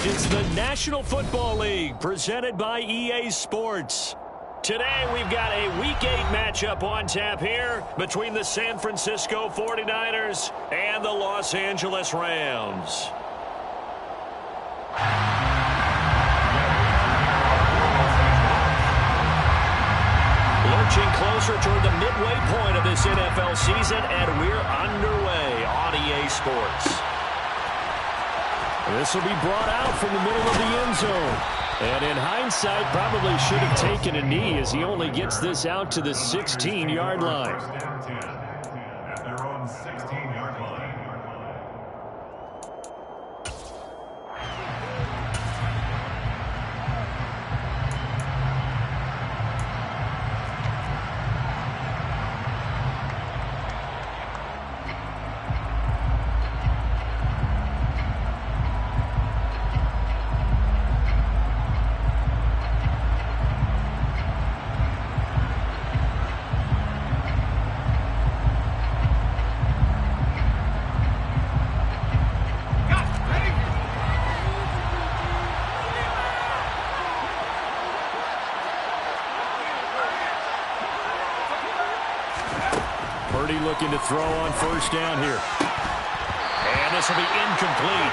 It's the National Football League presented by EA Sports. Today we've got a Week 8 matchup on tap here between the San Francisco 49ers and the Los Angeles Rams. Lurching closer toward the midway point of this NFL season, and we're underway on EA Sports. This will be brought out from the middle of the end zone. And in hindsight, probably should have taken a knee as he only gets this out to the 16-yard line. At their own 16-yard line. Looking to throw on first down here. And this will be incomplete.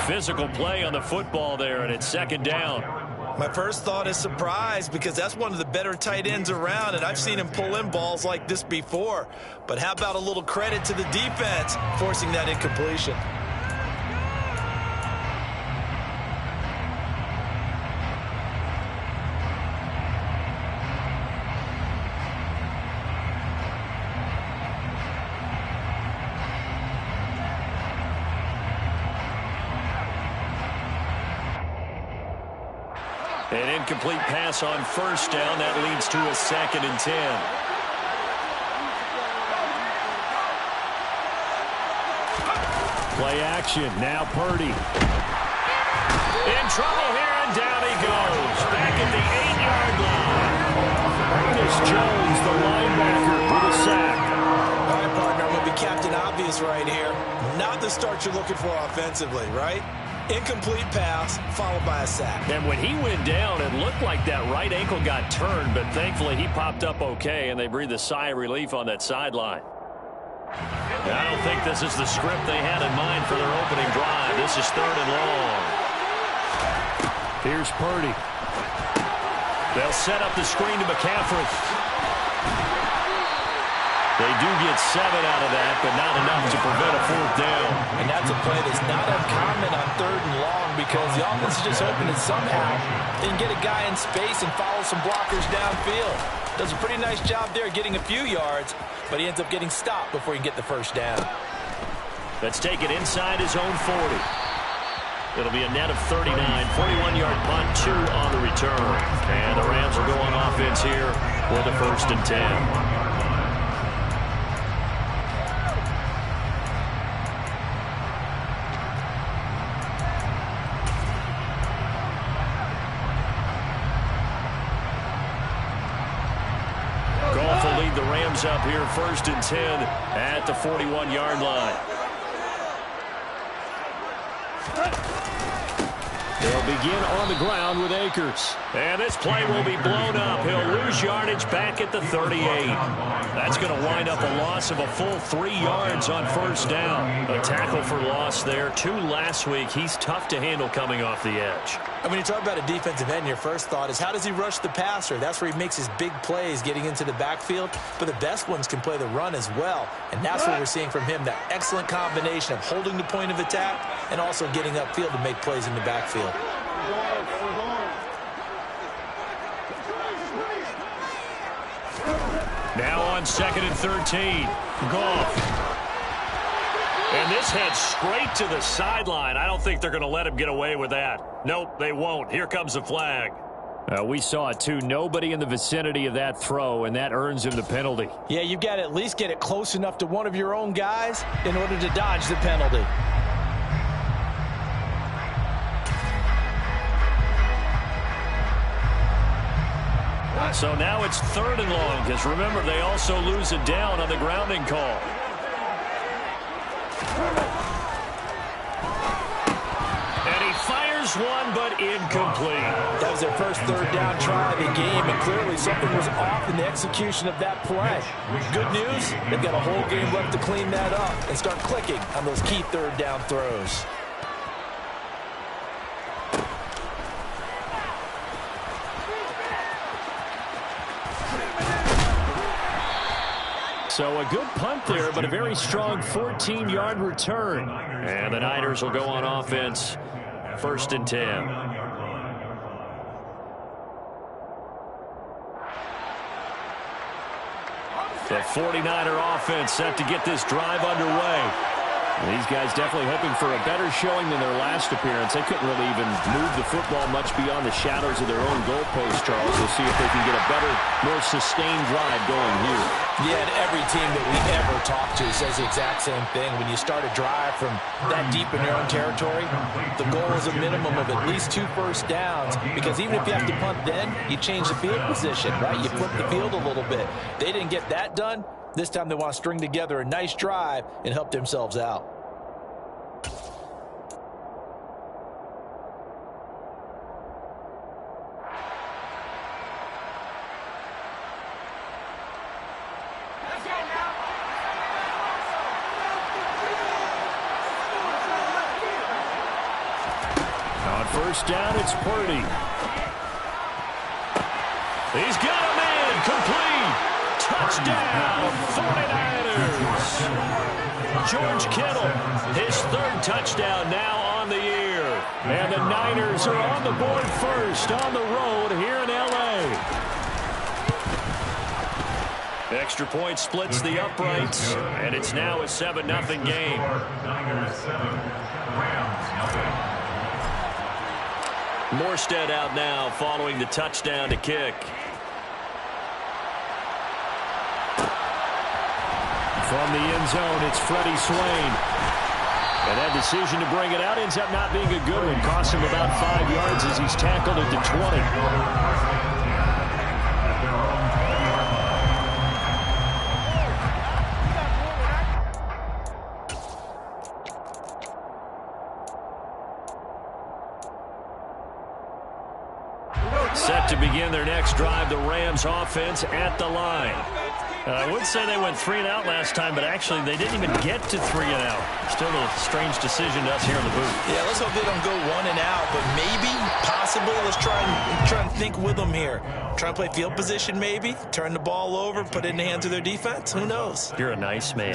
Physical play on the football there, and it's second down. My first thought is surprise, because that's one of the better tight ends around, and I've seen him pull in balls like this before. But how about a little credit to the defense forcing that incompletion? An incomplete pass on first down. That leads to a 2nd and 10. Play action. Now Purdy. In trouble here, and down he goes. Back at the 8-yard line. Curtis Jones, the linebacker, with a sack. All right, partner, I'm going to be Captain Obvious right here. Not the start you're looking for offensively, right? Incomplete pass, followed by a sack. And when he went down, it looked like that right ankle got turned, but thankfully he popped up okay, and they breathed a sigh of relief on that sideline. I don't think this is the script they had in mind for their opening drive. This is 3rd and long. Here's Purdy. They'll set up the screen to McCaffrey. They do get 7 out of that, but not enough to prevent a 4th down. And that's a play that's not uncommon on 3rd and long, because the offense is just hoping that somehow they can get a guy in space and follow some blockers downfield. Does a pretty nice job there getting a few yards, but he ends up getting stopped before he can get the first down. Let's take it inside his own 40. It'll be a net of 39, 41-yard punt, 2 on the return. And the Rams will go on offense here with a 1st and 10. The Rams up here 1st and 10 at the 41-yard line. They'll begin on the ground with Akers. And this play will be blown up. He'll lose yardage back at the 38. That's going to wind up a loss of a full 3 yards on first down. A tackle for loss there. 2 last week. He's tough to handle coming off the edge. And when you talk about a defensive end, your first thought is, how does he rush the passer? That's where he makes his big plays getting into the backfield. But the best ones can play the run as well. And that's what we're seeing from him, that excellent combination of holding the point of attack and also getting upfield to make plays in the backfield. Now on 2nd and 13. Goff. And this heads straight to the sideline. I don't think they're going to let him get away with that. Nope, they won't. Here comes the flag. We saw it, too. Nobody in the vicinity of that throw, and that earns him the penalty. Yeah, you've got to at least get it close enough to one of your own guys in order to dodge the penalty. So now it's 3rd and long, because remember, they also lose a down on the grounding call. And he fires one, but incomplete. That was their first 3rd down try of the game, and clearly something was off in the execution of that play. Good news, they've got a whole game left to clean that up and start clicking on those key 3rd down throws. So a good punt there, but a very strong 14-yard return. And the Niners will go on offense, 1st and 10. The 49er offense set to get this drive underway. These guys definitely hoping for a better showing than their last appearance. They couldn't really even move the football much beyond the shadows of their own goalpost, Charles. We'll see if they can get a better, more sustained drive going here. Yeah, and every team that we ever talk to says the exact same thing. When you start a drive from that deep in your own territory, the goal is a minimum of at least 2 first downs, because even if you have to punt then, you change the field position, right? You flip the field a little bit. They didn't get that done. This time they want to string together a nice drive and help themselves out. On 1st down, it's Purdy. He's got a man, complete. Touchdown, 49ers. George Kittle, his 3rd touchdown now on the year. And the Niners are on the board first on the road here in L.A. Extra point splits the uprights, and it's now a 7-0 game. Morstead out now following the touchdown to kick. From the end zone, it's Freddie Swain. And that decision to bring it out ends up not being a good one. Costs him about 5 yards as he's tackled at the 20. Set to begin their next drive, the Rams offense at the line. I would say they went 3 and out last time, but actually they didn't even get to 3 and out. Still a strange decision to us here in the booth. Yeah, let's hope they don't go 1 and out, but maybe, possibly, let's try and think with them here. Try and play field position maybe, turn the ball over, put it in the hands of their defense. Who knows? You're a nice man.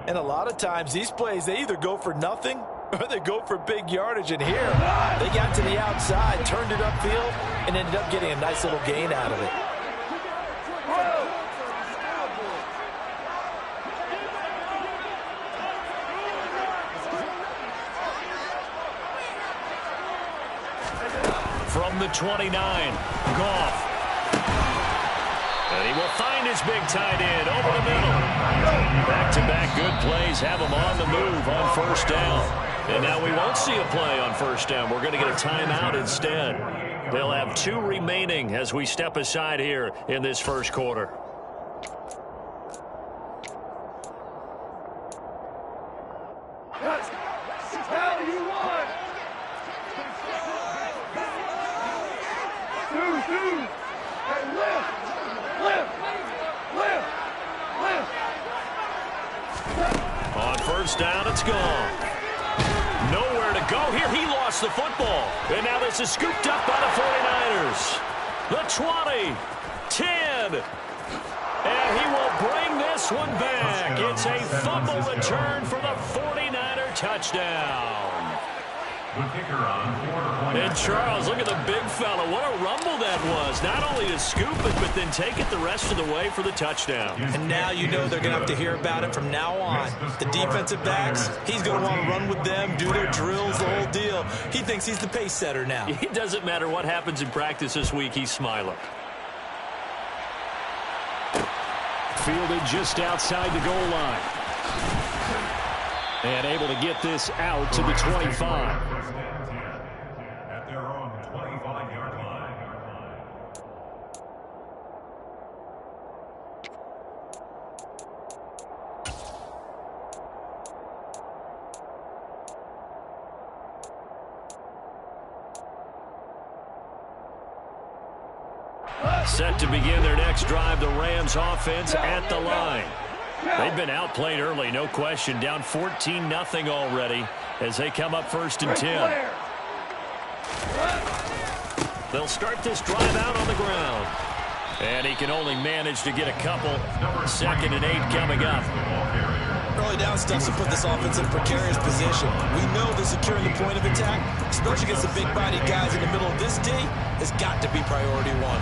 And a lot of times these plays, they either go for nothing or they go for big yardage. And here, they got to the outside, turned it upfield, and ended up getting a nice little gain out of it. From the 29, Goff. And he will find his big tight end over the middle. Back-to-back good plays have him on the move on 1st down. And now we won't see a play on 1st down. We're going to get a timeout instead. They'll have 2 remaining as we step aside here in this 1st quarter. On 1st down, it's gone. Nowhere to go here. He lost the football. And now this is scooped up by the 49ers. The 20, 10. And he will bring this one back. It's a fumble return for the 49er touchdown. And Charles, look at the big fella. What a rumble that was. Not only to scoop it, but then take it the rest of the way for the touchdown. And now you know they're going to have to hear about it from now on. The defensive backs, he's going to want to run with them, do their drills, the whole deal. He thinks he's the pace setter now. It doesn't matter what happens in practice this week. He's smiling. Fielded just outside the goal line. And able to get this out to the 25. At their own 25-yard line. Set to begin their next drive, the Rams offense at the line. They've been outplayed early, no question. Down 14-0 already as they come up 1st and 10. They'll start this drive out on the ground. And he can only manage to get a couple. 2nd and 8 coming up. Early down stuff to put this offense in a precarious position. We know that securing the point of attack, especially against the big-bodied guys in the middle of this D, has got to be priority one.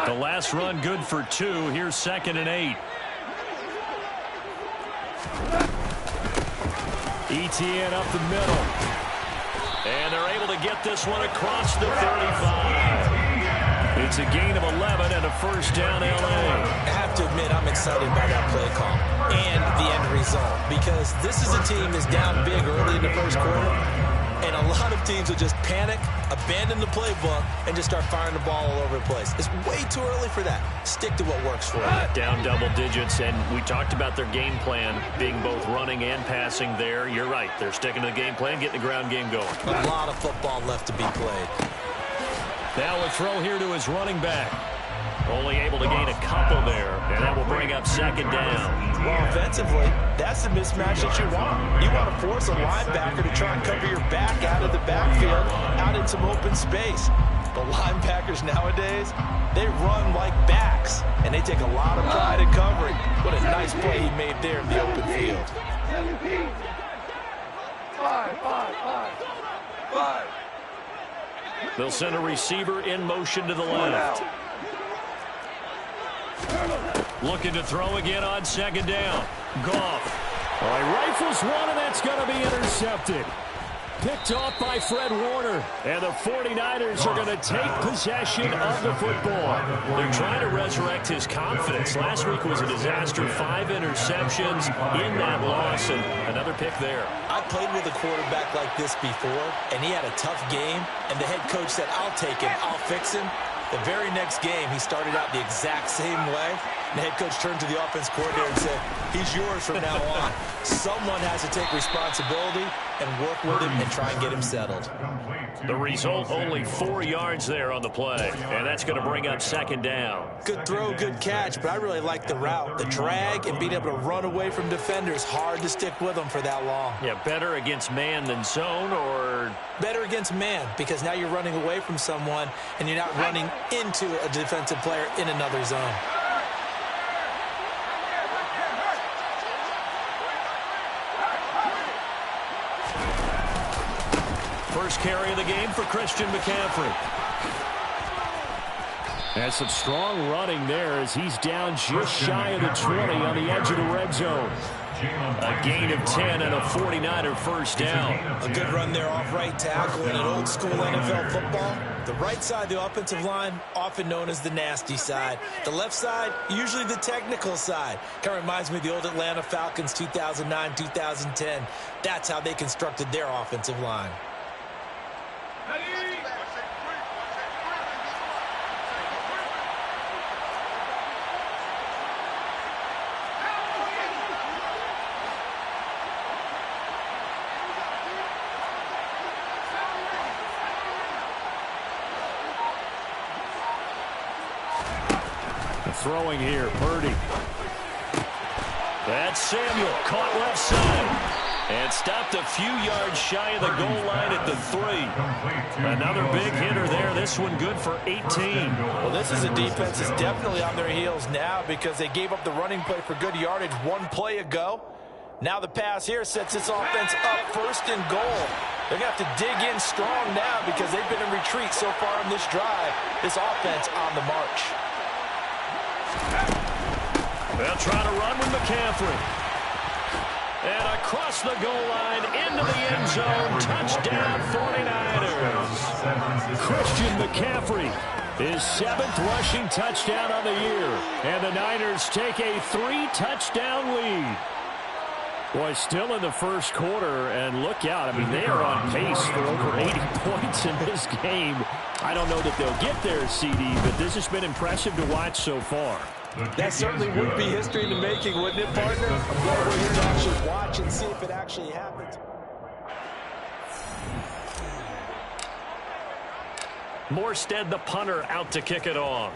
The last run good for 2. Here's 2nd and 8. ETN up the middle. And they're able to get this one across the 35. It's a gain of 11 and a 1st down, LA. I have to admit, I'm excited by that play call and the end result, because this is a team that's down big early in the 1st quarter, and a lot of teams will just panic, abandon the playbook, and just start firing the ball all over the place. It's way too early for that. Stick to what works for you. Down double digits, and we talked about their game plan being both running and passing there. You're right. They're sticking to the game plan, getting the ground game going. A lot of football left to be played. Now a throw here to his running back. Only able to gain a couple there, and that will bring up 2nd down. Well, offensively, that's the mismatch that you want. You want to force a linebacker to try and cover your back out of the backfield, out in some open space. The linebackers nowadays, they run like backs, and they take a lot of pride in covering. What a nice play he made there in the open field. 5. They'll send a receiver in motion to the left. Looking to throw again on 2nd down. Goff. Well, he rifles one, and that's going to be intercepted. Picked off by Fred Warner. And the 49ers are going to take possession of the football. They're trying to resurrect his confidence. Last week was a disaster. 5 interceptions in that loss, and another pick there. I played with a quarterback like this before, and he had a tough game, and the head coach said, I'll take him, I'll fix him. The very next game, he started out the exact same way. The head coach turned to the offense coordinator and said, he's yours from now on. Someone has to take responsibility and work with him and try and get him settled. The result, only 4 yards there on the play. And that's going to bring up 2nd down. Good throw, good catch, but I really like the route. The drag and being able to run away from defenders, hard to stick with them for that long. Yeah, better against man than zone, or? Better against man, because now you're running away from someone and you're not running into a defensive player in another zone. First carry of the game for Christian McCaffrey. And some strong running there as he's down just shy of the 20 on the edge of the red zone. A gain of 10 and a 49er 1st down. A good run there off right tackle in an old school NFL football. The right side of the offensive line, often known as the nasty side. The left side, usually the technical side. Kind of reminds me of the old Atlanta Falcons 2009, 2010. That's how they constructed their offensive line. Throwing here, Purdy. That's Samuel, caught left side. And stopped a few yards shy of the goal line at the 3. Another big hitter there. This one good for 18. Well, this is a defense that's definitely on their heels now because they gave up the running play for good yardage one play ago. Now the pass here sets this offense up 1st and goal. They're going to have to dig in strong now because they've been in retreat so far in this drive. This offense on the march. They'll try to run with McCaffrey. And across the goal line into the end zone. Touchdown 49ers. Christian McCaffrey, his 7th rushing touchdown of the year. And the Niners take a 3-touchdown lead. Boy, still in the 1st quarter, and look out. I mean, they are on pace for over 80 points in this game. I don't know that they'll get there, CD, but this has been impressive to watch so far. That certainly would be history in the making, wouldn't it, partner? I'm glad we're here to actually watch and see if it actually happens. Morstead, the punter, out to kick it off.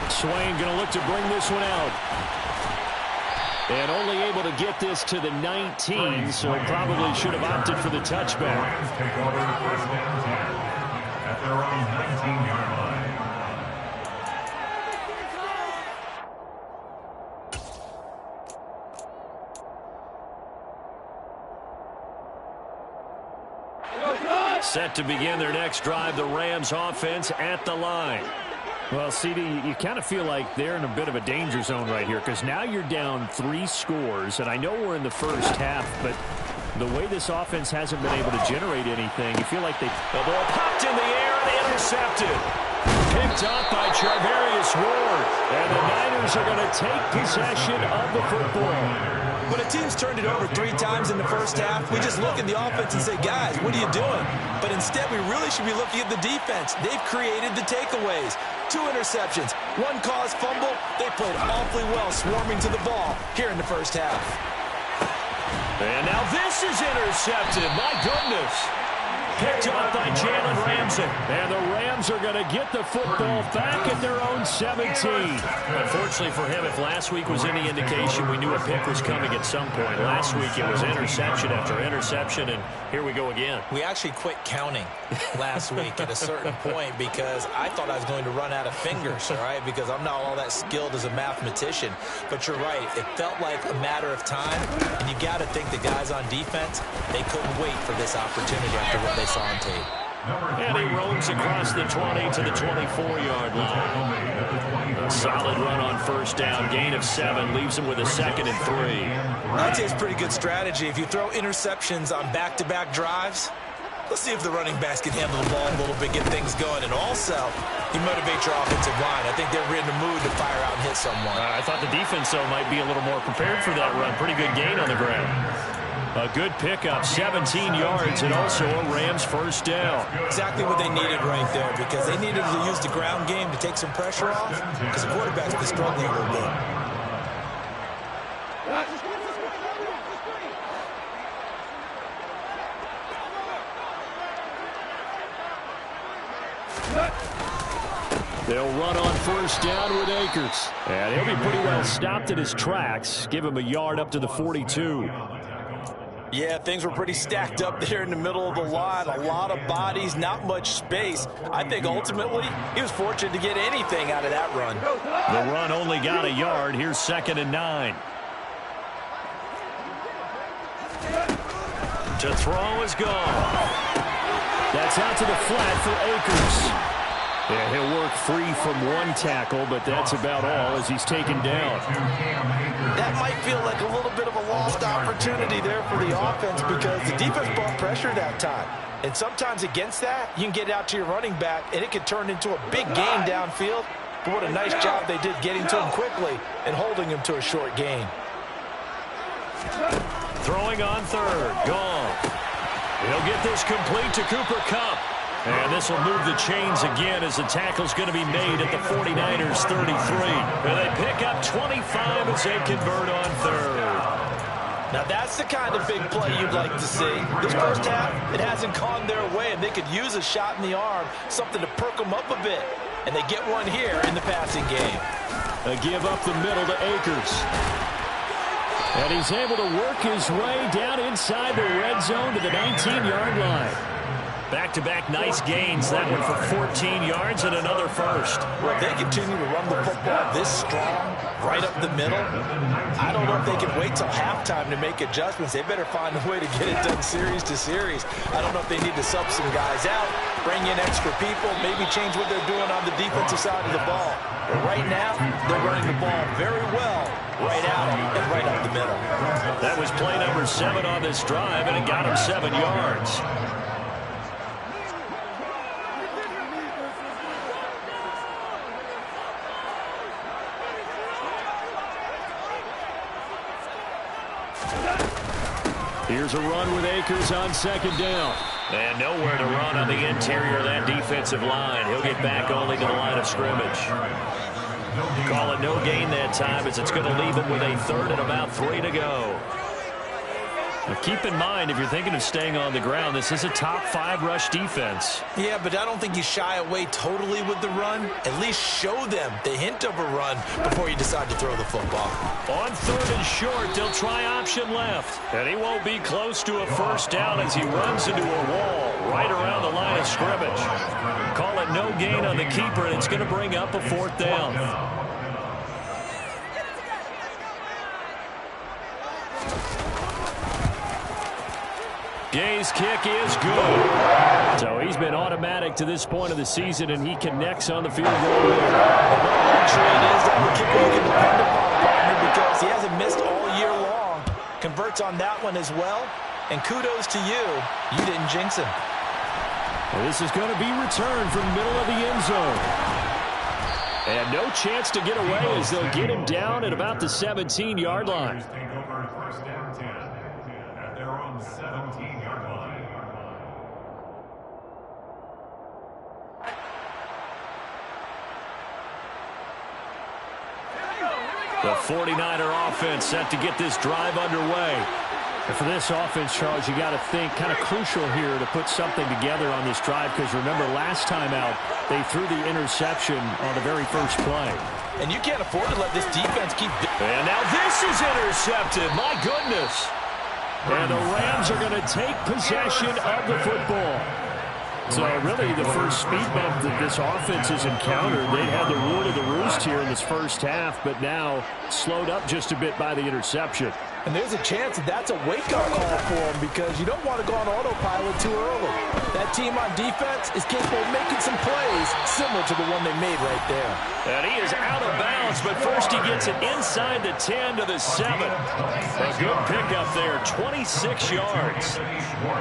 Swain going to look to bring this one out. And only able to get this to the 19, so probably should have opted for the touchback. Take over the first down 10 at their own 19-yard line. Set to begin their next drive, the Rams offense at the line. Well, CD, you kind of feel like they're in a bit of a danger zone right here because now you're down 3 scores, and I know we're in the first half, but the way this offense hasn't been able to generate anything, you feel like they... The ball popped in the air and intercepted. Picked up by Charvarius Ward, and the Niners are going to take possession of the football. When a team's turned it over 3 times in the first half, we just look at the offense and say, guys, what are you doing? But instead, we really should be looking at the defense. They've created the takeaways. 2 interceptions, 1 caused fumble. They played awfully well swarming to the ball here in the first half. And now this is intercepted. My goodness. Picked up by Jalen Ramsey. And the Rams are going to get the football back at their own 17. Unfortunately for him, if last week was any indication, we knew a pick was coming at some point. Last week it was interception after interception, and here we go again. We actually quit counting last week at a certain point because I thought I was going to run out of fingers, all right, because I'm not all that skilled as a mathematician. But you're right. It felt like a matter of time, and you got to think the guys on defense, they couldn't wait for this opportunity after what they saw on tape. And he roams across the 20 to the 24-yard line. A solid run on first down. Gain of 7 leaves him with a 2nd and 3. I'd say it's pretty good strategy. If you throw interceptions on back-to-back drives, let's see if the running backs can handle the ball a little bit, get things going. And also, you motivate your offensive line. I think they're in the mood to fire out and hit someone. I thought the defense, though, might be a little more prepared for that run. Pretty good gain on the ground. A good pickup, 17 yards, and also a Rams first down. Exactly what they needed right there, because they needed to use the ground game to take some pressure off, because the quarterback's been struggling a little bit. They'll run on first down with Akers. And he'll be pretty well stopped in his tracks. Give him a yard up to the 42. Yeah, things were pretty stacked up there in the middle of the line. A lot of bodies, not much space. I think ultimately he was fortunate to get anything out of that run. The run only got a yard. Here's 2nd and 9. To throw is gone. That's out to the flat for Akers. Yeah, he'll work free from 1 tackle, but that's about all as he's taken down. That might feel like a little bit of a lost opportunity there for the offense because the defense brought pressure that time. And sometimes against that, you can get out to your running back, and it can turn into a big gain downfield. But what a nice job they did getting to him quickly and holding him to a short gain. Throwing on 3rd. Gone. He'll get this complete to Cooper Kupp. And this will move the chains again as the tackle's going to be made at the 49ers 33. And they pick up 25 as they convert on 3rd. Now that's the kind of big play you'd like to see. This first half, it hasn't gone their way, and they could use a shot in the arm, something to perk them up a bit. And they get one here in the passing game. A give up the middle to Akers. And he's able to work his way down inside the red zone to the 19-yard line. Back-to-back nice gains. That one for 14 yards and another first. Well, if they continue to run the football this strong, right up the middle, I don't know if they can wait till halftime to make adjustments. They better find a way to get it done series to series. I don't know if they need to sub some guys out, bring in extra people, maybe change what they're doing on the defensive side of the ball. But right now, they're running the ball very well, right out and right up the middle. That was play number 7 on this drive, and it got him 7 yards. Here's a run with Akers on second down. And nowhere to run on the interior of that defensive line. He'll get back only to the line of scrimmage. Call it no gain that time as it's going to leave him with a third and about 3 to go. Now keep in mind, if you're thinking of staying on the ground, this is a top 5 rush defense. Yeah, but I don't think you shy away totally with the run. At least show them the hint of a run before you decide to throw the football. On third and short, they'll try option left. And he won't be close to a first down as he runs into a wall right around the line of scrimmage. Call it no gain on the keeper, and it's going to bring up a 4th down. Gay's kick is good. So he's been automatic to this point of the season, and he connects on the field goal. Luxury it is that the kicker you can depend upon, partner, because he hasn't missed all year long. Converts on that one as well. And kudos to you. You didn't jinx him. Well, this is going to be returned from the middle of the end zone. And no chance to get away as they'll get him down at about the 17-yard line. The 49er offense set to get this drive underway. And for this offense, Charles, you got to think kind of crucial here to put something together on this drive, because remember last time out they threw the interception on the very first play. And you can't afford to let this defense keep... And now this is intercepted. My goodness. And the Rams are going to take possession of the football. So really the first speed bump that this offense has encountered, they had the rule of the roost here in this first half, but now slowed up just a bit by the interception. And there's a chance that that's a wake-up call for them, because you don't want to go on autopilot too early. That team on defense is capable of making some plays similar to the one they made right there. And he is out of bounds, but first he gets it inside the 10 to the 7. A good pickup there, 26 yards.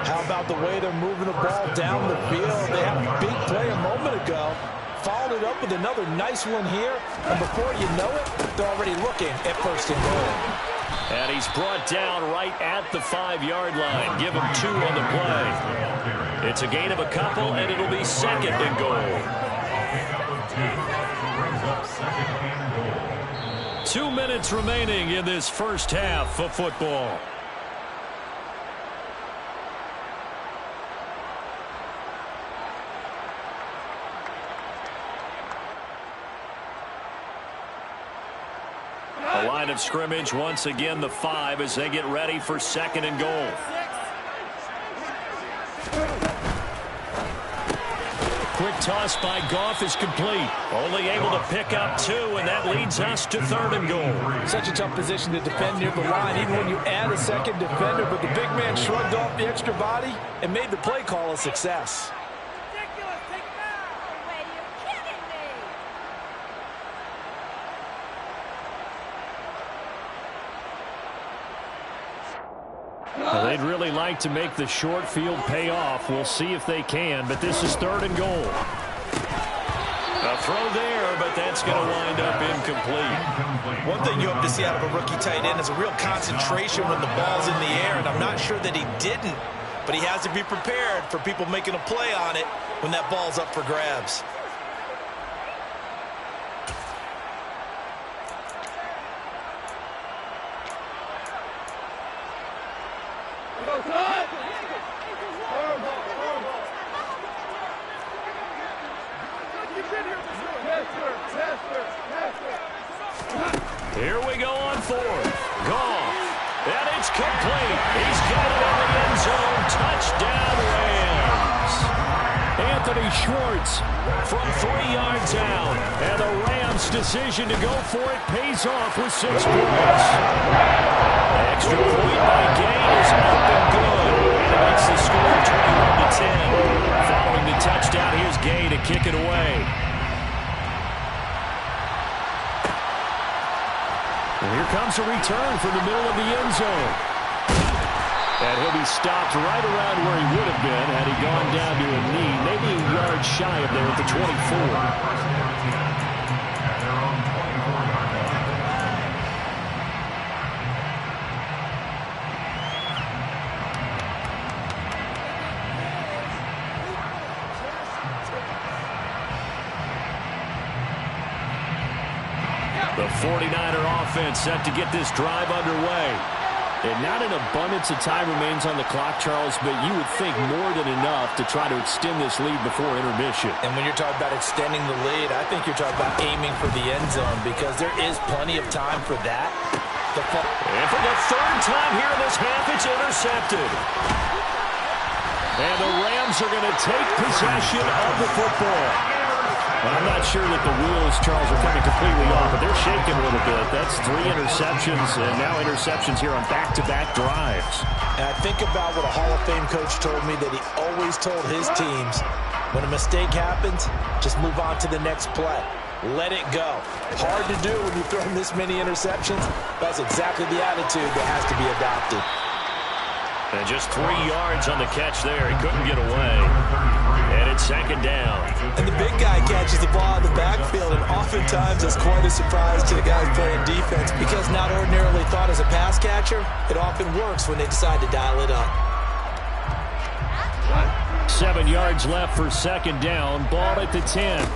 How about the way they're moving the ball down the field? They had a big play a moment ago. Followed it up with another nice one here. And before you know it, they're already looking at first and goal. And he's brought down right at the 5-yard line. Give him 2 on the play. It's a gain of a couple, and it'll be second and goal. 2 minutes remaining in this first half of football. The line of scrimmage, once again, the 5 as they get ready for second and goal. Quick toss by Goff is complete. Only able to pick up 2, and that leads us to third and goal. Such a tough position to defend near the line, even when you add a second defender, but the big man shrugged off the extra body and made the play call a success. Well, they'd really like to make the short field pay off. We'll see if they can, but this is third and goal. A throw there, but that's going to wind up incomplete. One thing you hope to see out of a rookie tight end is a real concentration when the ball's in the air, and I'm not sure that he didn't, but he has to be prepared for people making a play on it when that ball's up for grabs. Here we go on 4th. Goff. And it's complete. He's got it in the end zone. Touchdown, Rams. Anthony Schwartz from 3 yards out. And the Rams' decision to go for it pays off with 6 points. Extra point by Gay is up and good. And it makes the score 21-10. Following the touchdown, here's Gay to kick it away. And here comes a return from the middle of the end zone. And he'll be stopped right around where he would have been had he gone down to a knee, maybe a yard shy of there at the 24. The 49er offense set to get this drive underway. And not an abundance of time remains on the clock, Charles, but you would think more than enough to try to extend this lead before intermission. And when you're talking about extending the lead, I think you're talking about aiming for the end zone because there is plenty of time for that. And for the third time here in this half, it's intercepted. And the Rams are going to take possession of the football. I'm not sure that the wheels, Charles, are coming completely off, but they're shaking a little bit. That's 3 interceptions, and now interceptions here on back-to-back drives. And I think about what a Hall of Fame coach told me that he always told his teams, when a mistake happens, just move on to the next play. Let it go. Hard to do when you throw this many interceptions. That's exactly the attitude that has to be adopted. And just 3 yards on the catch there. He couldn't get away. And it's second down. And the big guy catches the ball in the backfield, and oftentimes it's quite a surprise to the guys playing defense because not ordinarily thought as a pass catcher, it often works when they decide to dial it up. 7 yards left for second down. Ball at the 10.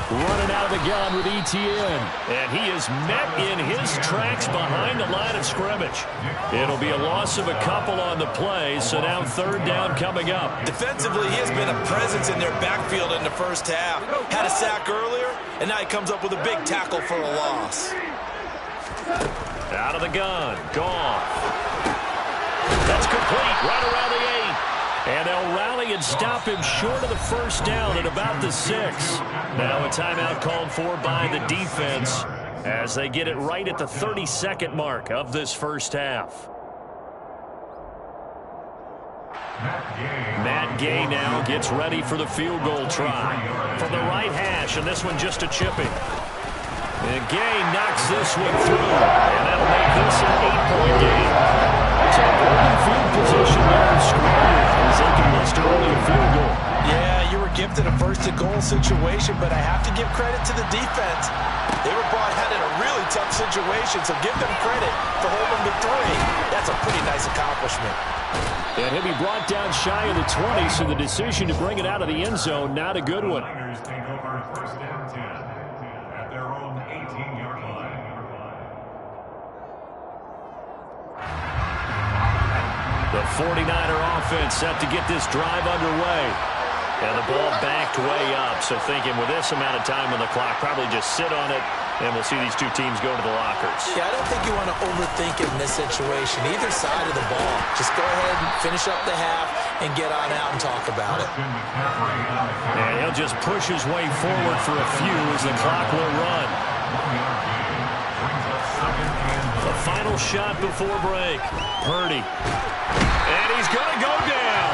Running out of the gun with Etienne. And he is met in his tracks behind the line of scrimmage. It'll be a loss of a couple on the play, so now third down coming up. Defensively, he has been a presence in their backfield in the first half. Had a sack earlier, and now he comes up with a big tackle for a loss. Out of the gun. Gone. That's complete. Right around the 8. And they'll rally and stop him short of the first down at about the 6. Now a timeout called for by the defense as they get it right at the 32nd mark of this first half. Matt Gay now gets ready for the field goal try from the right hash, and this one just a chipping. And Gay knocks this one through, and that'll make this an 8-point game. So golden field position there in scoring as they can muster only a field goal. Yeah, you were gifted a first-and-goal situation, but I have to give credit to the defense. They were brought out in a really tough situation, so give them credit for holding the 3. That's a pretty nice accomplishment. And he'll be brought down shy of the 20, so the decision to bring it out of the end zone, not a good one. Take over first down 10 at their own 18-yard line. The 49er offense set to get this drive underway. And the ball backed way up, so thinking with this amount of time on the clock, probably just sit on it, and we'll see these two teams go to the lockers. Yeah, I don't think you want to overthink it in this situation, either side of the ball. Just go ahead and finish up the half and get on out and talk about it. And he'll just push his way forward for a few as the clock will run. The final shot before break. Purdy. And he's going to go down.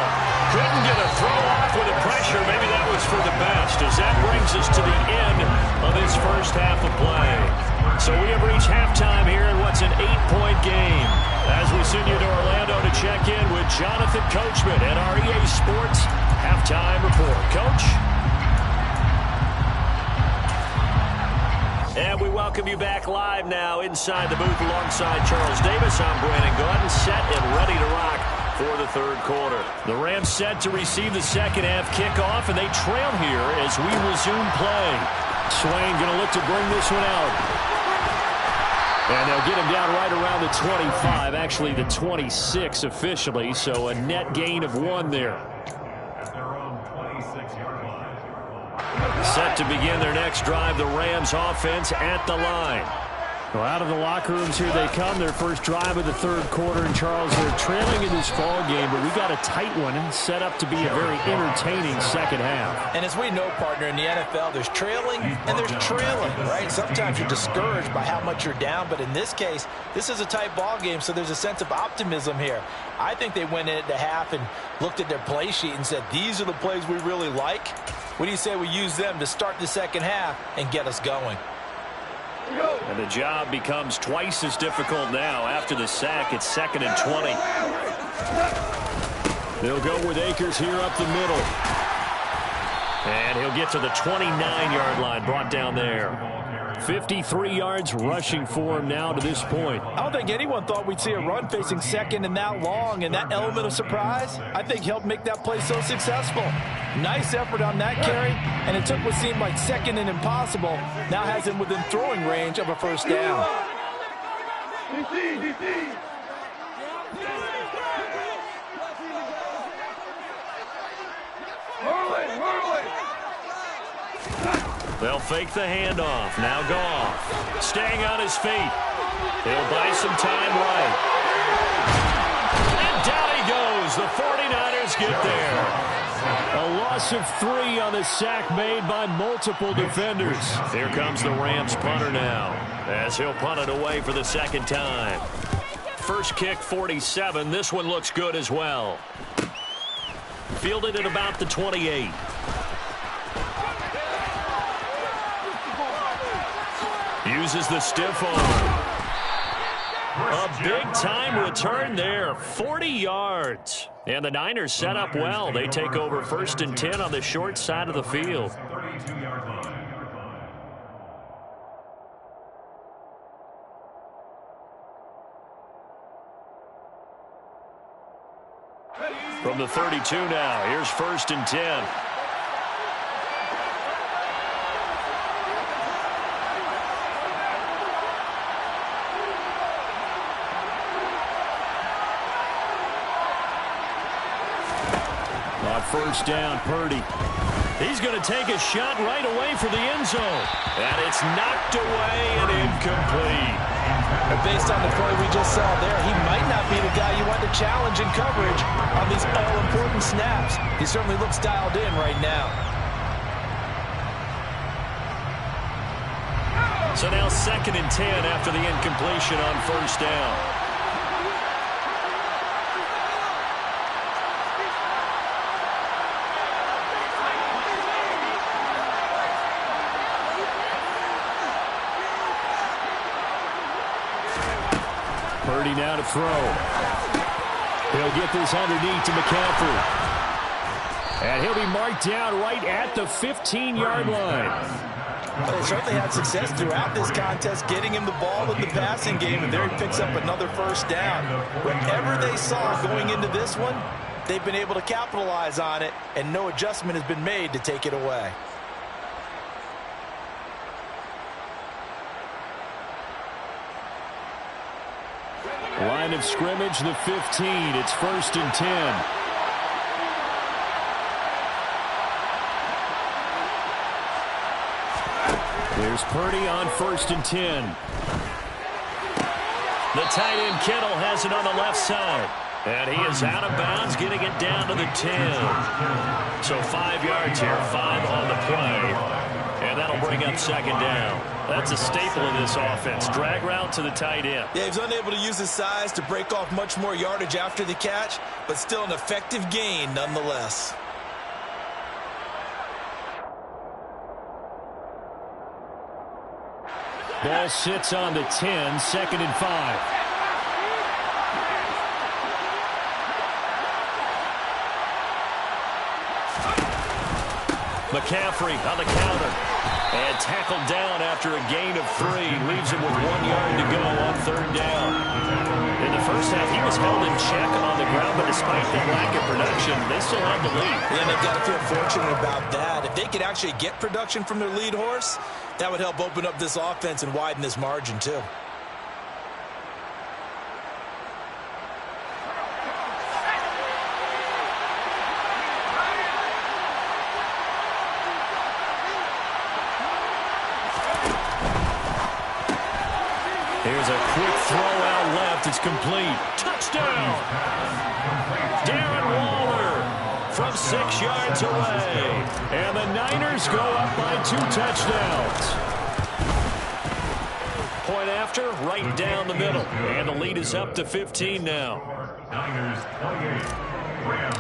Couldn't get a throw off with the pressure. Maybe that was for the best, as that brings us to the end of this first half of play. So we have reached halftime here in what's an 8-point game. As we send you to Orlando to check in with Jonathan Coachman at our EA Sports Halftime Report. Coach? And we welcome you back live now inside the booth alongside Charles Davis. I'm Brandon Gordon, set and ready to rock for the third quarter. The Rams set to receive the second half kickoff, and they trail here as we resume play. Swain going to look to bring this one out. And they'll get him down right around the 25, actually the 26 officially, so a net gain of 1 there. At their own 26-yard line. Set to begin their next drive, the Rams offense at the line. Well, out of the locker rooms here they come. Their first drive of the third quarter. And, Charles, they're trailing in this ball game, but we got a tight one set up to be a very entertaining second half. And as we know, partner, in the NFL, there's trailing and there's trailing, right? Sometimes you're discouraged by how much you're down, but in this case, this is a tight ball game, so there's a sense of optimism here. I think they went in at the half and looked at their play sheet and said, these are the plays we really like. What do you say we use them to start the second half and get us going? And the job becomes twice as difficult now. After the sack, it's 2nd and 20. They'll go with Akers here up the middle. And he'll get to the 29-yard line, brought down there. 53 yards rushing for him now to this point. I don't think anyone thought we'd see a run facing second and that long, and that element of surprise, I think, helped make that play so successful. Nice effort on that carry, and it took what seemed like second and impossible, now has him within throwing range of a first down. They'll fake the handoff. Now Goff. Staying on his feet. He'll buy some time right. And down he goes. The 49ers get there. A loss of 3 on the sack made by multiple defenders. Here comes the Rams punter now, as he'll punt it away for the second time. First kick, 47. This one looks good as well. Fielded at about the 28. Uses the stiff arm. A big-time return there, 40 yards. And the Niners set up well. They take over 1st and 10 on the short side of the field. 32-yard line. From the 32 now, here's 1st and 10. First down, Purdy. He's going to take a shot right away for the end zone. And it's knocked away and incomplete. And based on the play we just saw there, he might not be the guy you want to challenge in coverage on these all-important snaps. He certainly looks dialed in right now. So now 2nd and 10 after the incompletion on first down. Purdy now to throw. He'll get this underneath to McCaffrey. And he'll be marked down right at the 15-yard line. Well, they certainly had success throughout this contest, getting him the ball in the passing game, and there he picks up another first down. Whatever they saw going into this one, they've been able to capitalize on it, and no adjustment has been made to take it away. Line of scrimmage, the 15. It's 1st and 10. There's Purdy on 1st and 10. The tight end Kittle has it on the left side. And he is out of bounds, getting it down to the 10. So 5 yards here, 5 on the play. And that'll bring up 2nd down. That's a staple of this offense. Drag route to the tight end. Yeah, he's unable to use his size to break off much more yardage after the catch, but still an effective gain nonetheless. Ball sits on the 10, 2nd and 5. McCaffrey on the counter. And tackled down after a gain of 3. Leaves him with 1 yard to go on 3rd down. In the first half, he was held in check on the ground, but despite that lack of production, they still have the lead. Yeah, they've got to feel fortunate about that. If they could actually get production from their lead horse, that would help open up this offense and widen this margin, too. Here's a quick throw out left. It's complete. Touchdown! Darren Waller from 6 yards away. And the Niners go up by 2 touchdowns. Point after, right down the middle. And the lead is up to 15 now. Niners 28, Rams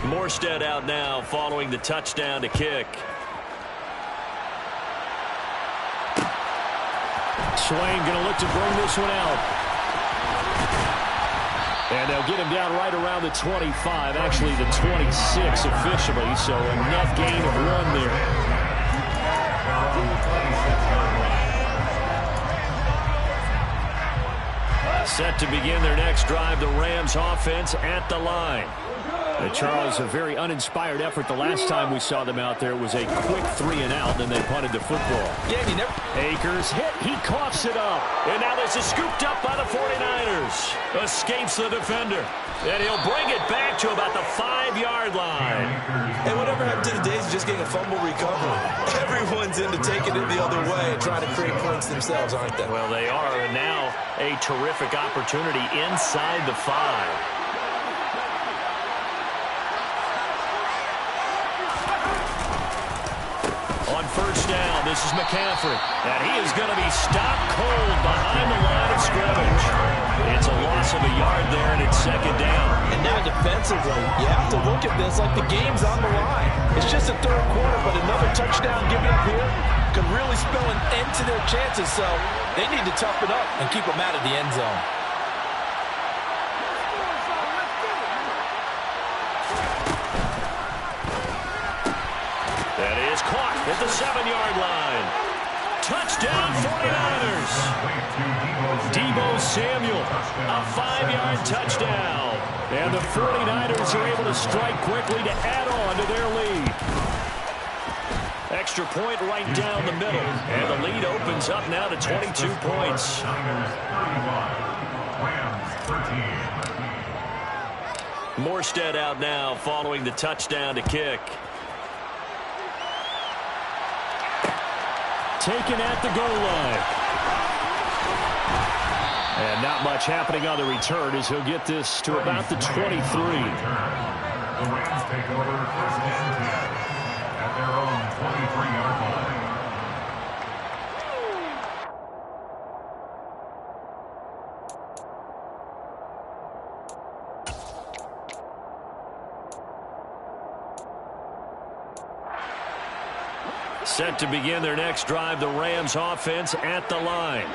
13. Morstead out now following the touchdown to kick. Swain going to look to bring this one out. And they'll get him down right around the 25, actually the 26 officially, so a net gain of 1 there. their own 36-yard line. Set to begin their next drive, the Rams offense at the line. Charles, a very uninspired effort. The last time we saw them out there was a quick 3-and-out, and they punted the football. Yeah, he never... Akers hit. He coughs it up. And now this is scooped up by the 49ers. Escapes the defender. And he'll bring it back to about the 5-yard line. Hey, whatever happened to the days of just getting a fumble recovery? Everyone's into taking it the other way and trying to create points themselves, aren't they? Well, they are. And now a terrific opportunity inside the 5. On first down, this is McCaffrey. And he is going to be stopped cold behind the line of scrimmage. It's a loss of a yard there, and it's second down. And now defensively, you have to look at this like the game's on the line. It's just a third quarter, but another touchdown given up here could really spell an end to their chances. So they need to toughen up and keep them out of the end zone. That is caught at the 7-yard line. Touchdown 49ers. Deebo Samuel, a 5-yard touchdown. And the 49ers are able to strike quickly to add on to their lead. Extra point right down the middle. And the lead opens up now to 22 points. Morstead out now following the touchdown to kick. Taken at the goal line. And not much happening on the return as he'll get this to about the 23. The Rams take over first and 10 at their own 23-yard line. Set to begin their next drive, the Rams offense at the line.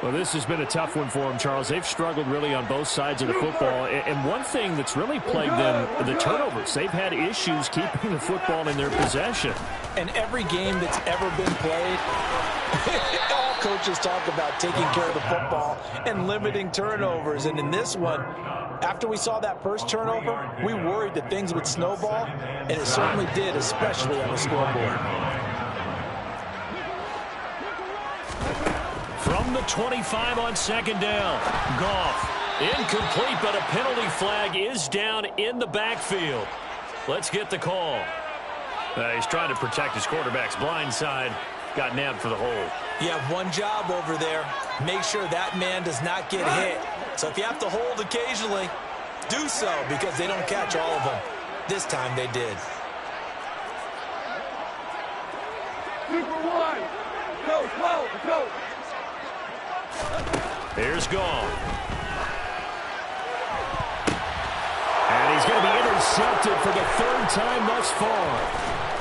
Well, this has been a tough one for them, Charles. They've struggled really on both sides of the football. And one thing that's really plagued them, the turnovers. They've had issues keeping the football in their possession. And every game that's ever been played, all coaches talk about taking care of the football and limiting turnovers. And in this one, after we saw that first turnover, we worried that things would snowball, and it certainly did, especially on the scoreboard. From the 25 on second down, Goff. Incomplete, but a penalty flag is down in the backfield. Let's get the call. He's trying to protect his quarterback's blind side. Got nabbed for the hold. You have one job over there. Make sure that man does not get hit. So if you have to hold occasionally, do so, because they don't catch all of them. This time they did. Super one. Go. Here's Goff. And he's going to be intercepted for the third time thus far.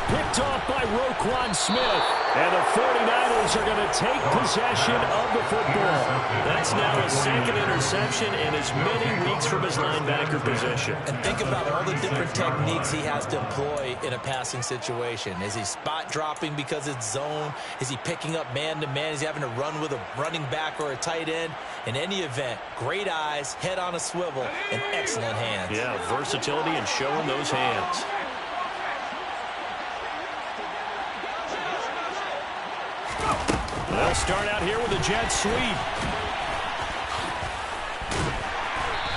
Picked off by Roquan Smith. And the 49ers are going to take possession of the football. That's now his second interception in as many weeks from his linebacker position. And think about all the different techniques he has to employ in a passing situation. Is he spot dropping because it's zone? Is he picking up man-to-man? Is he having to run with a running back or a tight end? In any event, great eyes, head on a swivel, and excellent hands. Yeah, versatility and showing those hands. They'll start out here with a jet sweep.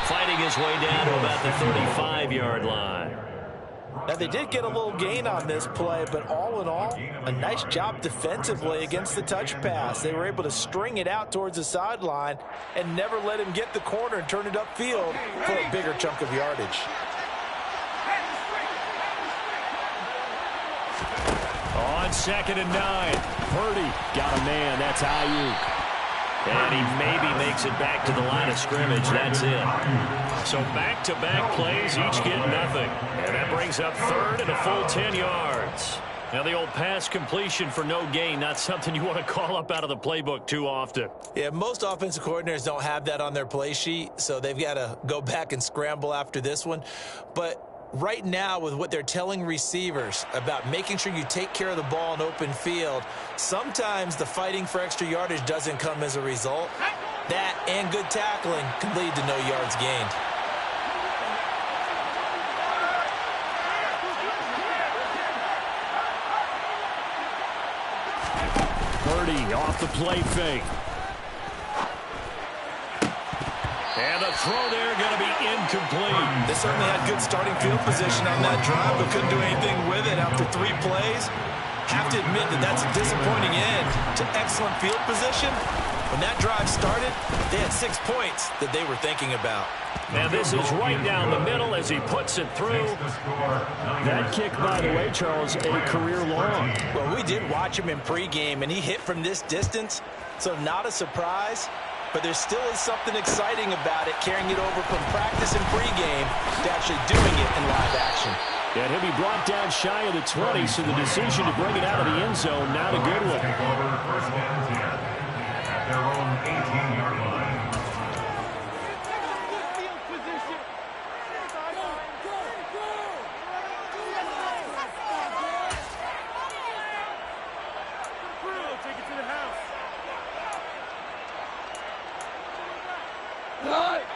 Fighting his way down to about the 35-yard line. Now, they did get a little gain on this play, but all in all, a nice job defensively against the touch pass. They were able to string it out towards the sideline and never let him get the corner and turn it upfield for a bigger chunk of yardage. On second and 9, Purdy got a man. That's Ayuk. And he maybe makes it back to the line of scrimmage. That's it. So back-to-back plays, each get nothing. And that brings up third and a full 10 yards. Now the old pass completion for no gain, not something you want to call up out of the playbook too often. Yeah, most offensive coordinators don't have that on their play sheet, so they've got to go back and scramble after this one. But right now with what they're telling receivers about making sure you take care of the ball in open field, sometimes the fighting for extra yardage doesn't come as a result. That and good tackling can lead to no yards gained. Purdy off the play fake. And the throw there going to be incomplete. They certainly had good starting field position on that drive, but couldn't do anything with it after 3 plays. Have to admit that that's a disappointing end to excellent field position. When that drive started, they had 6 points that they were thinking about. And this is right down the middle as he puts it through. That kick, by the way, Charles, a career long. Well, we did watch him in pregame, and he hit from this distance, so not a surprise. But there still is something exciting about it, carrying it over from practice and pregame to actually doing it in live action. And he'll be brought down shy of the 20, so the decision to bring it out of the end zone, not a good one. First and 10 at their own 18-yard line.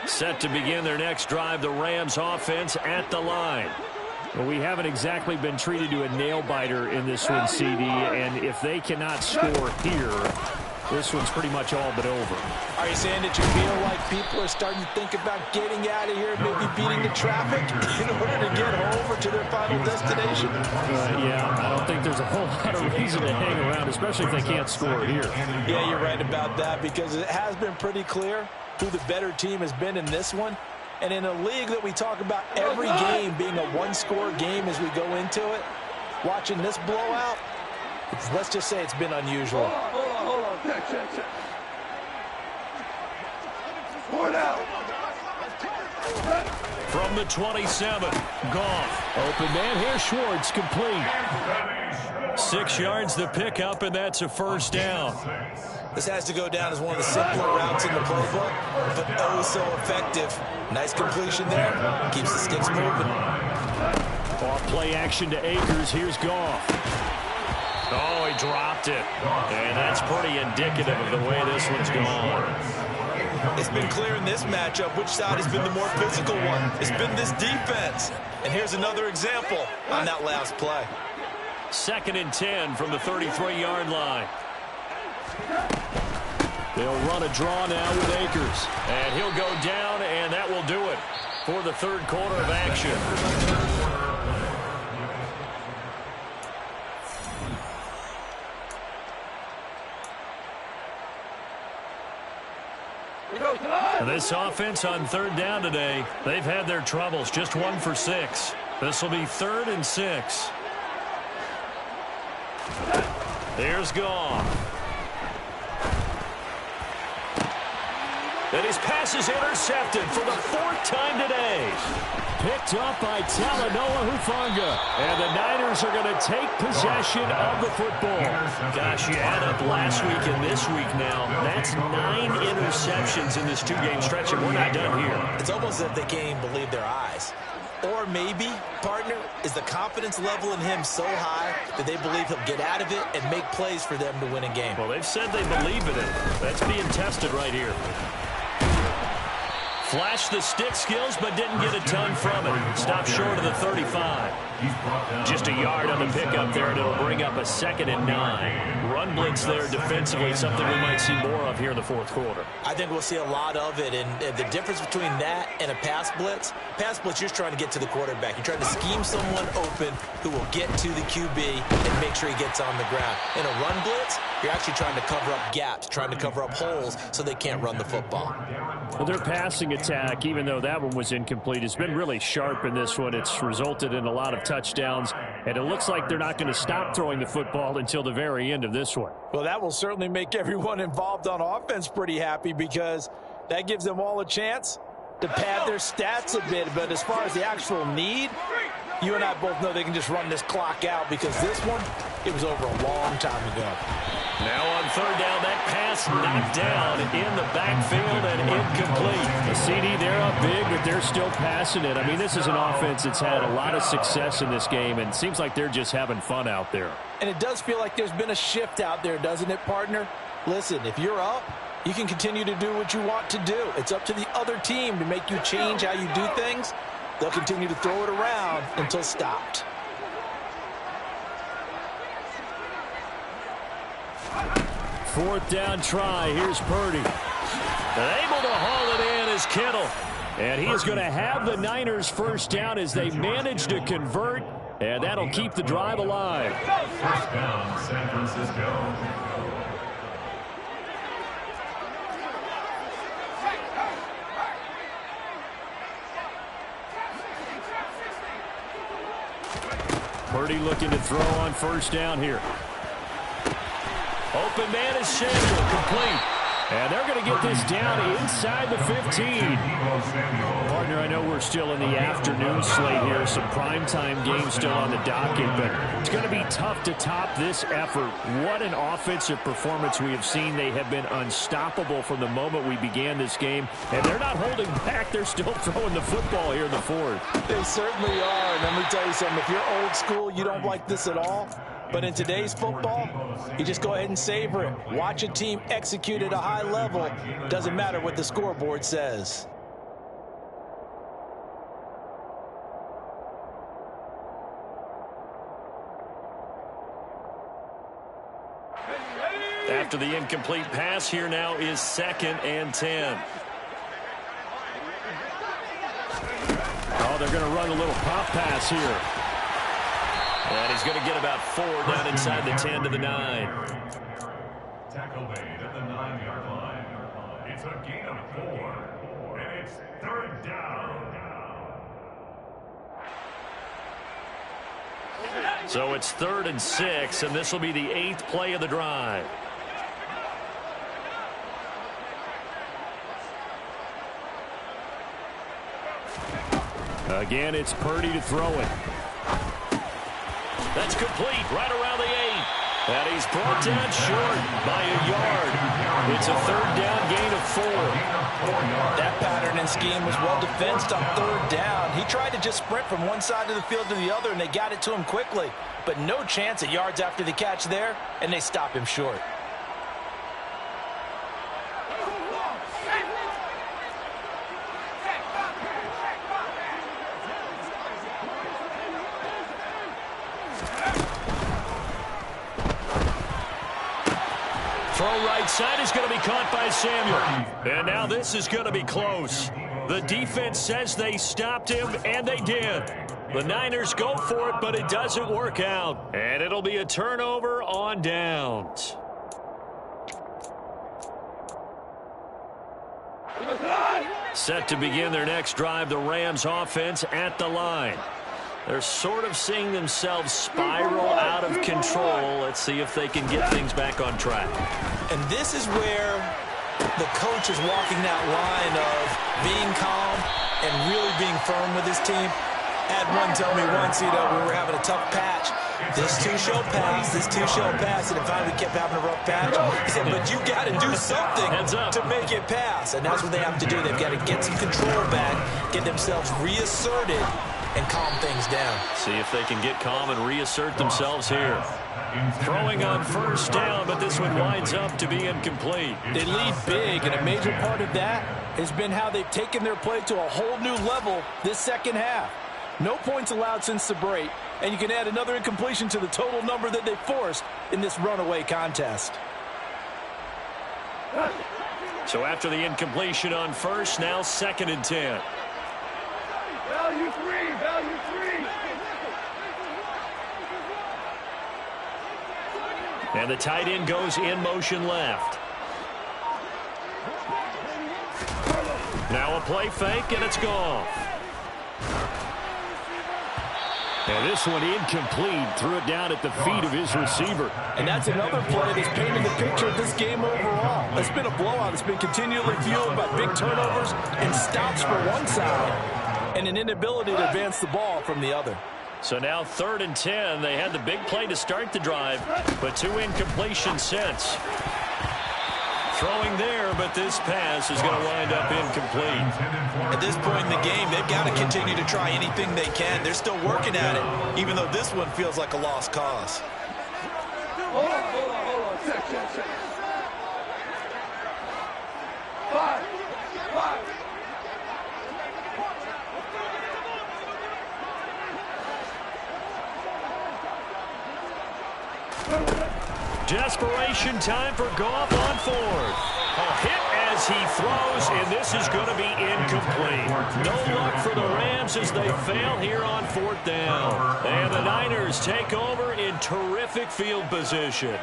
Set to begin their next drive, the Rams offense at the line. Well, we haven't exactly been treated to a nail-biter in this one, CD, and if they cannot score here, this one's pretty much all but over. Are you saying that you feel like people are starting to think about getting out of here, maybe beating the traffic in order to get home or to their final destination? Yeah, I don't think there's a whole lot of reason to hang around, especially if they can't score here. Yeah, you're right about that, because it has been pretty clear who the better team has been in this one. And in a league that we talk about every game being a one-score game as we go into it, watching this blowout, let's just say it's been unusual. Hold on. Check. Score out. From the 27, Goff. Open man here, Schwartz, complete. 6 yards the pickup, and that's a first down. This has to go down as one of the simpler routes in the playbook, but oh so effective. Nice completion there. Keeps the sticks moving. Off play action to Akers. Here's Goff. Oh, he dropped it. And that's pretty indicative of the way this one's gone. It's been clear in this matchup which side has been the more physical one. It's been this defense. And here's another example on that last play. 2nd and 10 from the 33-yard line. They'll run a draw now with Akers. And he'll go down, and that will do it for the 3rd quarter of action. This offense on 3rd down today, they've had their troubles. Just 1 for 6. This will be 3rd and 6. Here's Goff. And his pass is intercepted for the 4th time today. Picked up by Talanoa Hufanga. And the Niners are going to take possession of the football. Gosh, you add up last week and this week now. That's 9 interceptions in this 2-game stretch, and we're not done here. It's almost as if they can't even believe their eyes. Or maybe, partner, is the confidence level in him so high that they believe he'll get out of it and make plays for them to win a game. Well, they've said they believe in it. That's being tested right here. Flashed the stick skills, but didn't get a ton from it. Stopped short of the 35. Just a yard on the pickup there, and it'll bring up a 2nd and 9. Run blitz there defensively, something we might see more of here in the 4th quarter. I think we'll see a lot of it, and the difference between that and a pass blitz, you're trying to get to the quarterback. You're trying to scheme someone open who will get to the QB and make sure he gets on the ground. In a run blitz, you're actually trying to cover up gaps, trying to cover up holes so they can't run the football. Well, their passing attack, even though that one was incomplete, has been really sharp in this one. It's resulted in a lot of touchdowns, and it looks like they're not going to stop throwing the football until the very end of this one. Well, that will certainly make everyone involved on offense pretty happy, because that gives them all a chance to pad their stats a bit. But as far as the actual need, You and I both know they can just run this clock out because this one, it was over a long time ago. Now on third down, that pass knocked down in the backfield and incomplete. The CD, they're up big, but they're still passing it. I mean, this is an offense that's had a lot of success in this game, and it seems like they're just having fun out there. And it does feel like there's been a shift out there, doesn't it, partner? Listen, if you're up, you can continue to do what you want to do. It's up to the other team to make you change how you do things. They'll continue to throw it around until stopped. Fourth down try. Here's Purdy. And able to haul it in is Kittle. And he is going to have the Niners first down as they manage to convert, and that'll keep the drive alive. First down, San Francisco. Purdy looking to throw on first down here. Open man is Samuel, complete. And they're going to get this down inside the 15. Partner, I know we're still in the afternoon slate here. Some primetime games still on the docket, but it's going to be tough to top this effort. What an offensive performance we have seen. They have been unstoppable from the moment we began this game, and they're not holding back. They're still throwing the football here in the fourth. They certainly are. And let me tell you something. If you're old school, you don't like this at all. But in today's football, you just go ahead and savor it. Watch a team execute at a high level. Doesn't matter what the scoreboard says. After the incomplete pass, here now is 2nd and 10. Oh, they're going to run a little pop pass here. And he's going to get about 4 down inside the 10 to the 9. Tackle made at the 9-yard line. It's a gain of 4. And it's third down. So it's 3rd and 6, and this will be the 8th play of the drive. Again, it's Purdy to throw it. That's complete right around the 8. And he's brought down short by a yard. It's a 3rd down gain of 4. That pattern and scheme was well defensed on 3rd down. He tried to just sprint from one side of the field to the other, and they got it to him quickly. But no chance at yards after the catch there, and they stop him short. Throw right side is going to be caught by Samuel. And now this is going to be close. The defense says they stopped him, and they did. The Niners go for it, but it doesn't work out. And it'll be a turnover on downs. Set to begin their next drive, the Rams offense at the line. They're sort of seeing themselves spiral out of control. Let's see if they can get things back on track. And this is where the coach is walking that line of being calm and really being firm with his team. Had one tell me once, we were having a tough patch. This two shall pass, this two shall pass, and finally we kept having a rough patch. He said, but you got to do something to make it pass. And that's what they have to do. They've got to get some control back, get themselves reasserted, and calm things down. See if they can get calm and reassert themselves here. Throwing on first down, but this one winds up to be incomplete. They lead big, and a major part of that has been how they've taken their play to a whole new level this second half. No points allowed since the break, and you can add another incompletion to the total number that they forced in this runaway contest. So after the incompletion on first, now 2nd and 10. Value 3, value 3. And the tight end goes in motion left. Now a play fake, and it's gone. And this one incomplete. Threw it down at the feet of his receiver. And that's another play that's painting the picture of this game overall. It's been a blowout. It's been continually fueled by big turnovers and stops for one side and an inability to advance the ball from the other. So now 3rd and 10. They had the big play to start the drive, but 2 incompletions since. Throwing there, but this pass is going to wind up incomplete. At this point in the game, they've got to continue to try anything they can. They're still working at it, even though this one feels like a lost cause. Hold on. Check. 5. Desperation time for Goff on 4th. A hit as he throws, and this is going to be incomplete. No luck for the Rams as they fail here on 4th down. And the Niners take over in terrific field position.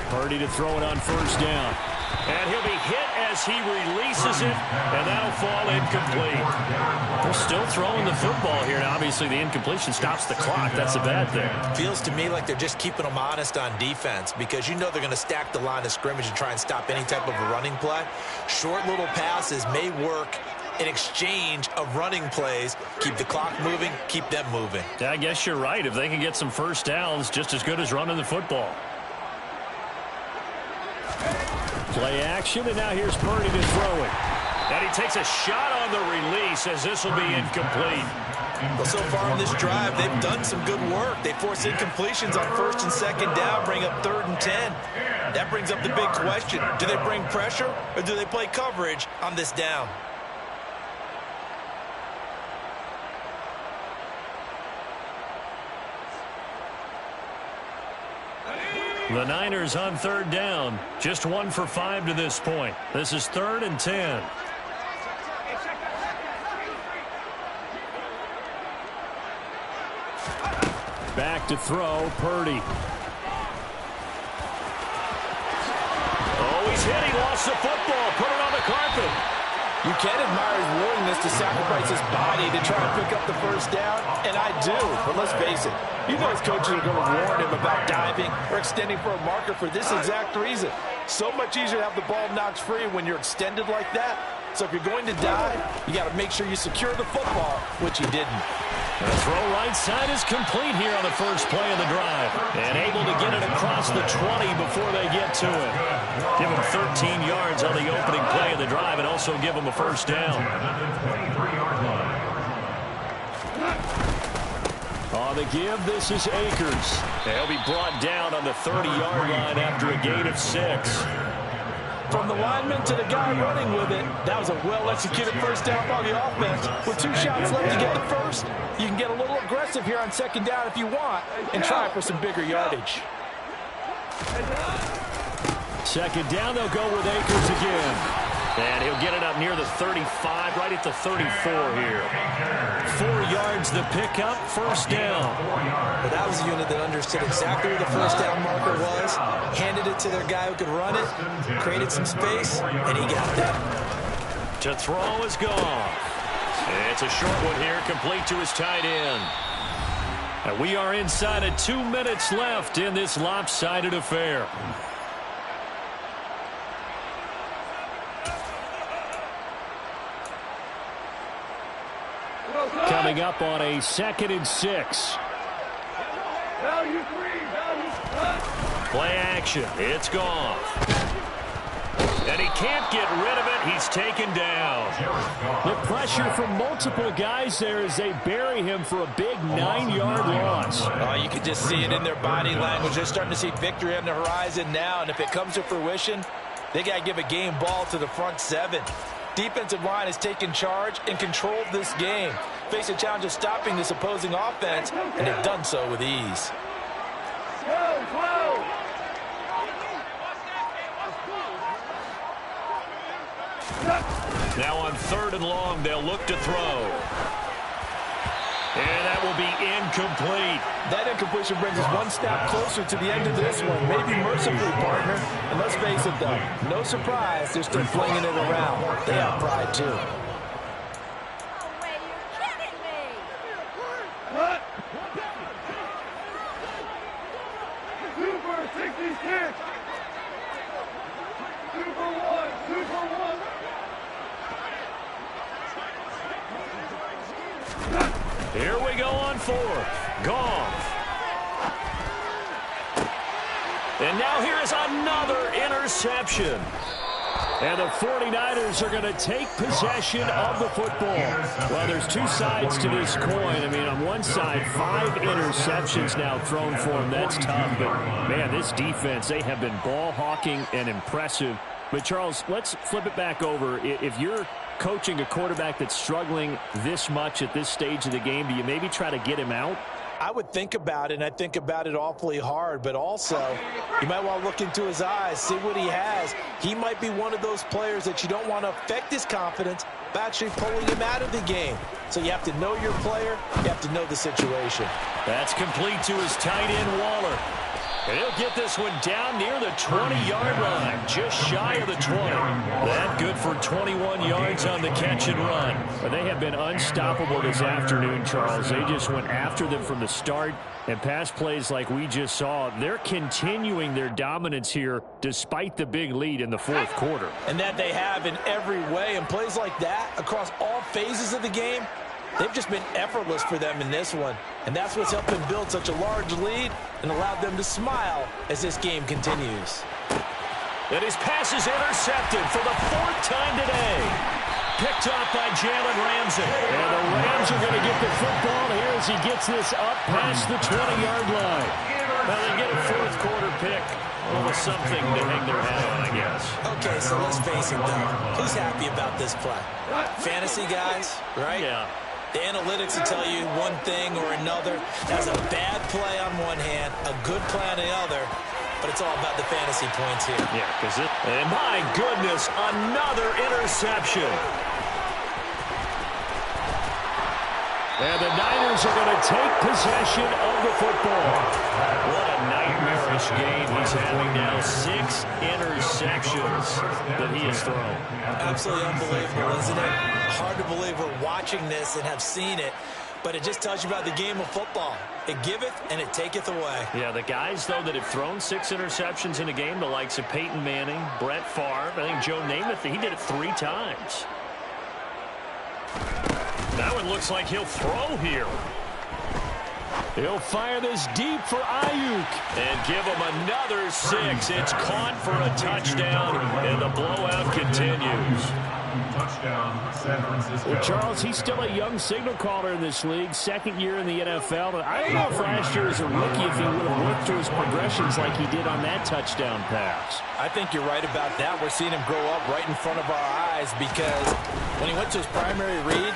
Purdy to throw it on 1st down. And he'll be hit as he releases it, and that'll fall incomplete. They're still throwing the football here. Now, obviously, the incompletion stops the clock. That's a bad thing. Feels to me like they're just keeping them honest on defense because you know they're going to stack the line of scrimmage and try and stop any type of a running play. Short little passes may work in exchange of running plays. Keep the clock moving, keep them moving. Yeah, I guess you're right. If they can get some 1st downs, just as good as running the football. Play action, and now here's Purdy to throw it. And he takes a shot on the release as this will be incomplete. Well, so far in this drive, they've done some good work. They force incompletions on 1st and 2nd down, bring up 3rd and 10. That brings up the big question. Do they bring pressure, or do they play coverage on this down? The Niners on 3rd down. Just 1 for 5 to this point. This is 3rd and 10. Back to throw, Purdy. Oh, he's hit. He lost the football. Put it on the carpet. You can admire his willingness to sacrifice his body to try and pick up the 1st down, and I do, but let's face it. You know his coaches are going to warn him about diving or extending for a marker for this exact reason. So much easier to have the ball knocked free when you're extended like that. So if you're going to dive, you got to make sure you secure the football, which he didn't. The throw right side is complete here on the first play of the drive. And able to get it across the 20 before they get to it. Give him 13 yards on the opening play of the drive and also give him a 1st down. On the give, this is Akers. He'll be brought down on the 30-yard line after a gain of 6. From the lineman to the guy running with it, that was a well-executed 1st down by the offense. With 2 shots left to get the 1st, you can get a little aggressive here on 2nd down if you want and try for some bigger yardage. 2nd down, they'll go with Akers again. And he'll get it up near the 35, right at the 34 here. 4 yards the pickup, 1st down. But that was a unit that understood exactly where the 1st down marker was, handed it to their guy who could run it, created some space, and he got that. To throw is gone. It's a short one here, complete to his tight end. And we are inside of 2 minutes left in this lopsided affair. Coming up on a 2nd and 6. Value 3, value 1. Play action. It's gone. And he can't get rid of it. He's taken down. The pressure from multiple guys there as they bury him for a big 9-yard loss. You can just see it in their body language. They're starting to see victory on the horizon now, and if it comes to fruition, they got to give a game ball to the front 7. Defensive line has taken charge and controlled this game. Face a challenge of stopping this opposing offense, and they've done so with ease. Now on 3rd and long, they'll look to throw. And that will be incomplete. That incompletion brings us one step closer to the end of this one. Maybe mercifully, partner. And let's face it, though, no surprise, they're still flinging it around. They have pride, too. Here we go on fourth. Goff. And now here is another interception. And the 49ers are going to take possession of the football. Well, there's two sides to this coin. I mean, on one side, 5 interceptions now thrown for them. That's tough. But, man, this defense, they have been ball hawking and impressive. But, Charles, let's flip it back over. If you're coaching a quarterback that's struggling this much at this stage of the game, do you maybe try to get him out? I would think about it, and I think about it awfully hard, but also you might want to look into his eyes, see what he has. He might be one of those players that you don't want to affect his confidence by actually pulling him out of the game. So you have to know your player, you have to know the situation. That's complete to his tight end, Waller. And he'll get this one down near the 20-yard line, just shy of the 20. That good for 21 yards on the catch and run. But they have been unstoppable this afternoon, Charles. They just went after them from the start. And pass plays like we just saw, they're continuing their dominance here despite the big lead in the fourth quarter. And that they have in every way. And plays like that across all phases of the game, they've just been effortless for them in this one. And that's what's helped them build such a large lead and allowed them to smile as this game continues. And his pass is intercepted for the 4th time today. Picked off by Jalen Ramsey. And the Rams are going to get the football here as he gets this up past the 20-yard line. Well, they get a fourth quarter pick. Well, with something to hang their hat on, I guess. Okay, so let's face it, though. Who's happy about this play? Fantasy guys, right? Yeah. The analytics will tell you one thing or another. That's a bad play on one hand, a good play on the other, but it's all about the fantasy points here. Yeah, because and my goodness, another interception. And the Niners are going to take possession of the football. What a nightmarish game he's having now. 6 interceptions that he has thrown. Absolutely unbelievable, isn't it? Hard to believe we're watching this and have seen it, but it just tells you about the game of football. It giveth and it taketh away. Yeah, the guys, though, that have thrown 6 interceptions in a game, the likes of Peyton Manning, Brett Favre, I think Joe Namath, he did it 3 times. That one looks like he'll throw here. He'll fire this deep for Ayuk. And give him another 6. It's caught for a touchdown, and the blowout continues. Touchdown, San Francisco. Well, Charles, he's still a young signal caller in this league, 2nd year in the NFL. But I don't know if last year as a rookie if he would have worked through his progressions like he did on that touchdown pass. I think you're right about that. We're seeing him grow up right in front of our eyes because when he went to his primary read,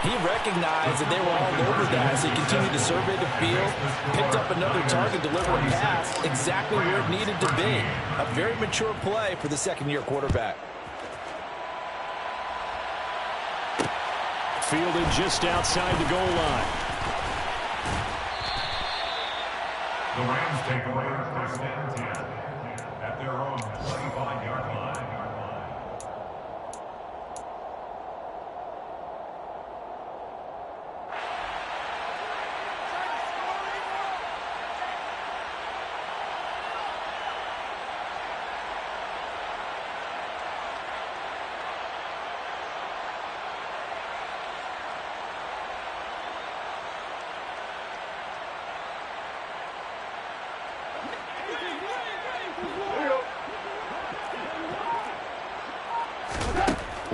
he recognized that they were all over that as he continued to survey the field, picked up another target, delivered a pass exactly where it needed to be. A very mature play for the 2nd-year quarterback. Fielded just outside the goal line. The Rams take over first and 10 at their own 25-yard line.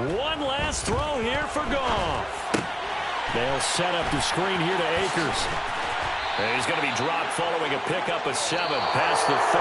One last throw here for Goff. They'll set up the screen here to Akers. And he's going to be dropped following a pickup of 7 past the 30.